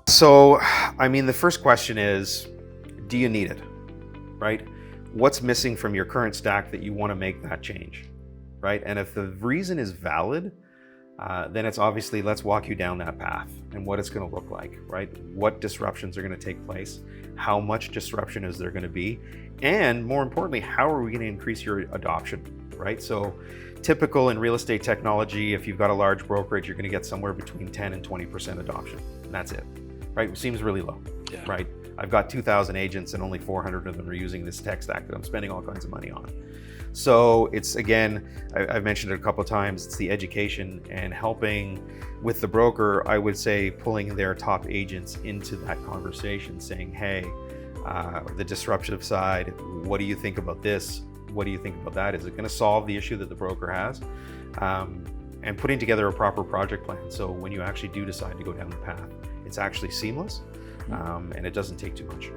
So, I mean, the first question is, do you need it, right? What's missing from your current stack that you want to make that change, right? And if the reason is valid, then it's obviously, let's walk you down that path and what it's going to look like, right? What disruptions are going to take place? How much disruption is there going to be? And more importantly, how are we going to increase your adoption, right? So typical in real estate technology, if you've got a large brokerage, you're going to get somewhere between 10 and 20% adoption. And that's it, right? It seems really low, right? I've got 2,000 agents and only 400 of them are using this tech stack that I'm spending all kinds of money on. So it's, again, I've mentioned it a couple of times, it's the education and helping with the broker. I would say pulling their top agents into that conversation, saying, hey, the disruptive side, what do you think about this? What do you think about that? Is it going to solve the issue that the broker has? And putting together a proper project plan. So when you actually do decide to go down the path, it's actually seamless and it doesn't take too much.